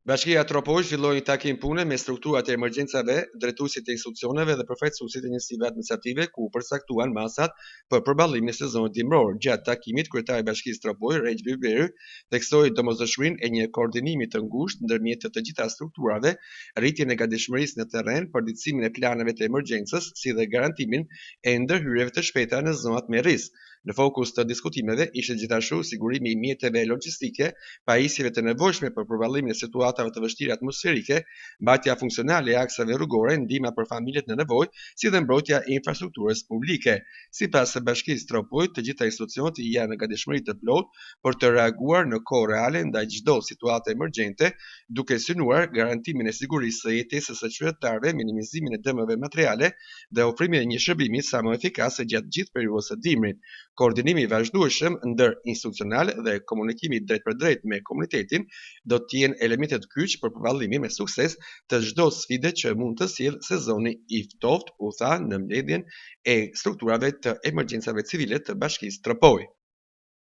Bashkia Tropoj zhvilloi një takim pune me strukturat e emergjencave, drejtuesit e institucioneve dhe përfaqësuesit e njësive administrative ku përcaktuan masat për përballimin e sezonit dimror. Gjatë takimit, kryetari i Bashkisë Tropoj, Rejç Biberi, theksoi domosdoshmërinë e një koordinimi të ngushtë ndërmjet të gjitha strukturave, rritjen e gatishmërisë në terren, përditësimin e planeve të emergjencës, si dhe garantimin e ndërhyrjeve të shpejta në zonat me rrezik. Në fokus të diskutimeve ishte gjithashtu sigurimi i mjeteve logjistike, pajisjeve të nevojshme për përballimin e situatave të vështira atmosferike, mbajtja funksionale e aksave rrugore, ndihma për familjet në nevojë, si dhe mbrojtja e infrastrukturës publike. Sipas së Bashkisë Tropoj, të gjitha institucionet janë në gatishmëri të plotë për të reaguar në kohë reale ndaj çdo situate emergjente, duke synuar garantimin e sigurisë së jetesës së qytetarëve, minimizimin e dëmeve materiale dhe ofrimin e një shërbimi sa më efikase gjatë gjithë periudhës së dimrit. Koordinimi i vazhdueshëm ndër institucional dhe komunikimi drejt për drejt me komunitetin do të jenë elemente të kyç për përballimin me sukses të çdo sfide që mund të sjellë sezoni i ftohtë, u tha në mbledhjen e strukturave të emergjencave civile të Bashkisë Tropoj.